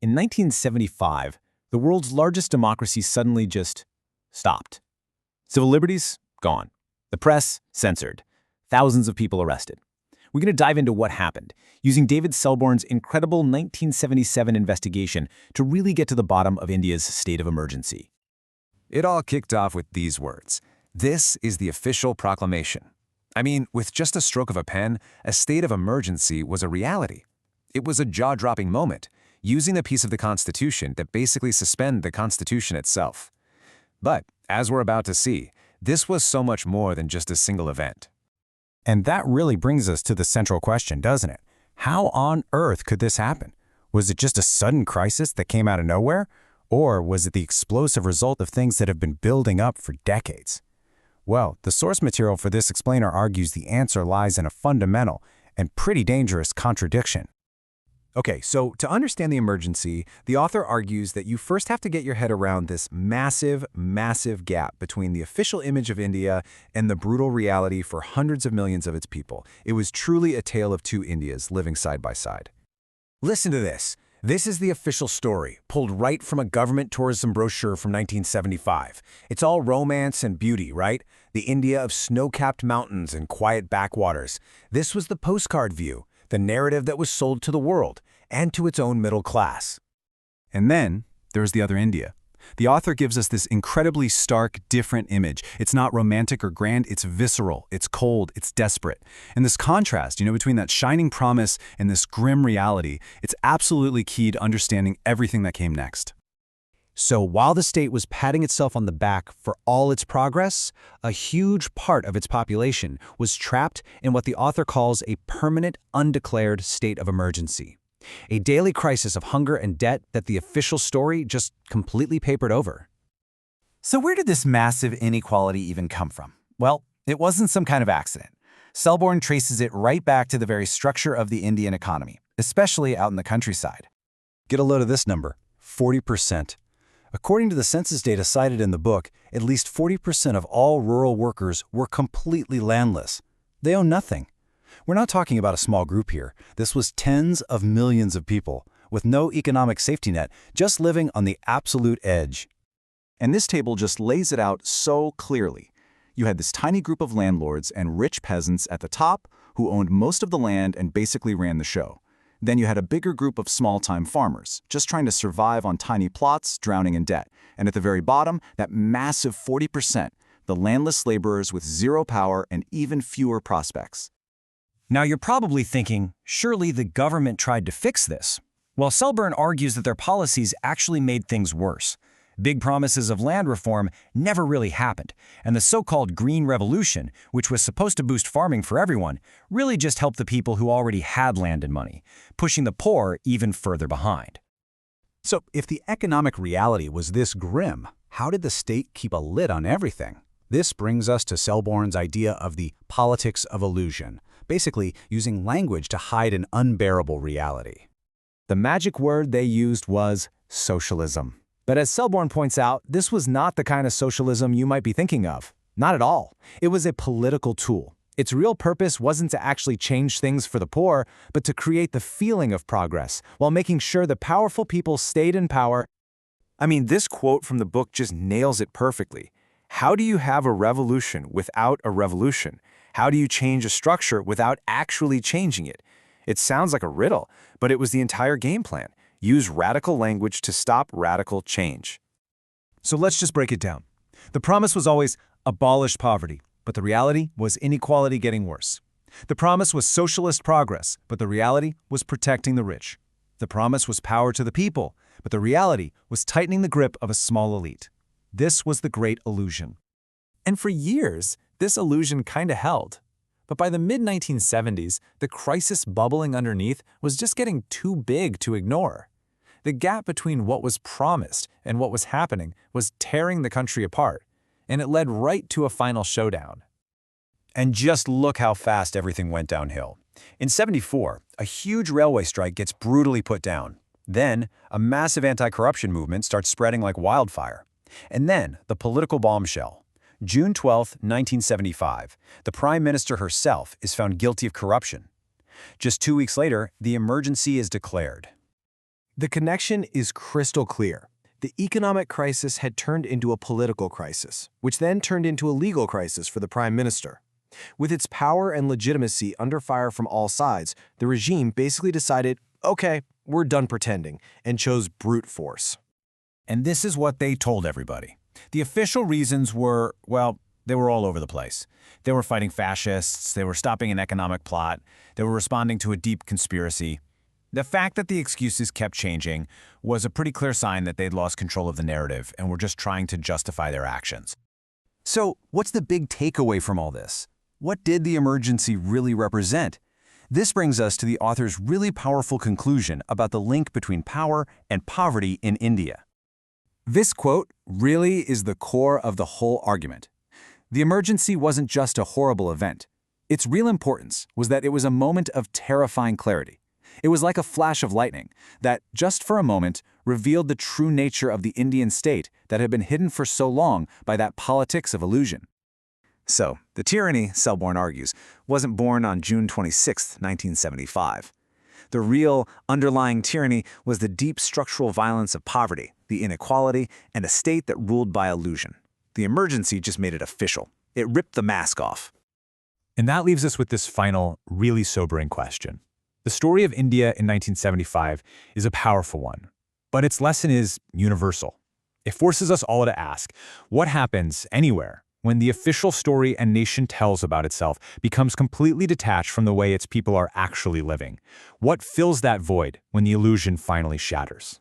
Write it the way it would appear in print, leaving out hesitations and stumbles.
in 1975, the world's largest democracy suddenly just stopped. Civil liberties? Gone. The press? Censored. Thousands of people arrested. We're going to dive into what happened, using David Selbourne's incredible 1977 investigation to really get to the bottom of India's state of emergency. It all kicked off with these words. This is the official proclamation. I mean, with just a stroke of a pen, a state of emergency was a reality. It was a jaw-dropping moment, using a piece of the Constitution that basically suspended the Constitution itself. But, as we're about to see, this was so much more than just a single event. And that really brings us to the central question, doesn't it? How on earth could this happen? Was it just a sudden crisis that came out of nowhere? Or was it the explosive result of things that have been building up for decades? Well, the source material for this explainer argues the answer lies in a fundamental and pretty dangerous contradiction. Okay, so to understand the emergency, the author argues that you first have to get your head around this massive, massive gap between the official image of India and the brutal reality for hundreds of millions of its people. It was truly a tale of two Indias living side by side. Listen to this. This is the official story, pulled right from a government tourism brochure from 1975. It's all romance and beauty, right? The India of snow-capped mountains and quiet backwaters. This was the postcard view, the narrative that was sold to the world and to its own middle class. And then there's the other India. The author gives us this incredibly stark, different image. It's not romantic or grand, it's visceral, it's cold, it's desperate. And this contrast, between that shining promise and this grim reality, it's absolutely key to understanding everything that came next. So while the state was patting itself on the back for all its progress, a huge part of its population was trapped in what the author calls a permanent, undeclared state of emergency. A daily crisis of hunger and debt that the official story just completely papered over. So where did this massive inequality even come from? Well, it wasn't some kind of accident. Selbourne traces it right back to the very structure of the Indian economy, especially out in the countryside. Get a load of this number, 40%. According to the census data cited in the book, at least 40% of all rural workers were completely landless. They own nothing. We're not talking about a small group here. This was tens of millions of people, with no economic safety net, just living on the absolute edge. And this table just lays it out so clearly. You had this tiny group of landlords and rich peasants at the top who owned most of the land and basically ran the show. Then you had a bigger group of small-time farmers, just trying to survive on tiny plots, drowning in debt. And at the very bottom, that massive 40%, the landless laborers with zero power and even fewer prospects. Now you're probably thinking, surely the government tried to fix this. Well, Selbourne argues that their policies actually made things worse. Big promises of land reform never really happened, and the so-called Green Revolution, which was supposed to boost farming for everyone, really just helped the people who already had land and money, pushing the poor even further behind. So if the economic reality was this grim, how did the state keep a lid on everything? This brings us to Selbourne's idea of the politics of illusion, basically using language to hide an unbearable reality. The magic word they used was socialism. But as Selbourne points out, this was not the kind of socialism you might be thinking of. Not at all. It was a political tool. Its real purpose wasn't to actually change things for the poor, but to create the feeling of progress, while making sure the powerful people stayed in power. I mean, this quote from the book just nails it perfectly. How do you have a revolution without a revolution? How do you change a structure without actually changing it? It sounds like a riddle, but it was the entire game plan. Use radical language to stop radical change. So let's just break it down. The promise was always abolish poverty, but the reality was inequality getting worse. The promise was socialist progress, but the reality was protecting the rich. The promise was power to the people, but the reality was tightening the grip of a small elite. This was the great illusion. And for years, this illusion kinda held. But by the mid-1970s, the crisis bubbling underneath was just getting too big to ignore. The gap between what was promised and what was happening was tearing the country apart, and it led right to a final showdown. And just look how fast everything went downhill. In '74, a huge railway strike gets brutally put down. Then, a massive anti-corruption movement starts spreading like wildfire. And then, the political bombshell. June 12, 1975, the Prime Minister herself is found guilty of corruption. Just 2 weeks later, the emergency is declared. The connection is crystal clear. The economic crisis had turned into a political crisis, which then turned into a legal crisis for the prime minister. With its power and legitimacy under fire from all sides, the regime basically decided, okay, we're done pretending, and chose brute force. And this is what they told everybody. The official reasons were, well, they were all over the place. They were fighting fascists, they were stopping an economic plot, they were responding to a deep conspiracy. The fact that the excuses kept changing was a pretty clear sign that they'd lost control of the narrative and were just trying to justify their actions. So, what's the big takeaway from all this? What did the emergency really represent? This brings us to the author's really powerful conclusion about the link between power and poverty in India. This quote really is the core of the whole argument. The emergency wasn't just a horrible event. Its real importance was that it was a moment of terrifying clarity. It was like a flash of lightning that, just for a moment, revealed the true nature of the Indian state that had been hidden for so long by that politics of illusion. So, the tyranny, Selbourne argues, wasn't born on June 26, 1975. The real, underlying tyranny was the deep structural violence of poverty, the inequality, and a state that ruled by illusion. The emergency just made it official. It ripped the mask off. And that leaves us with this final, really sobering question. The story of India in 1975 is a powerful one, but its lesson is universal. It forces us all to ask, what happens anywhere when the official story a nation tells about itself becomes completely detached from the way its people are actually living? What fills that void when the illusion finally shatters?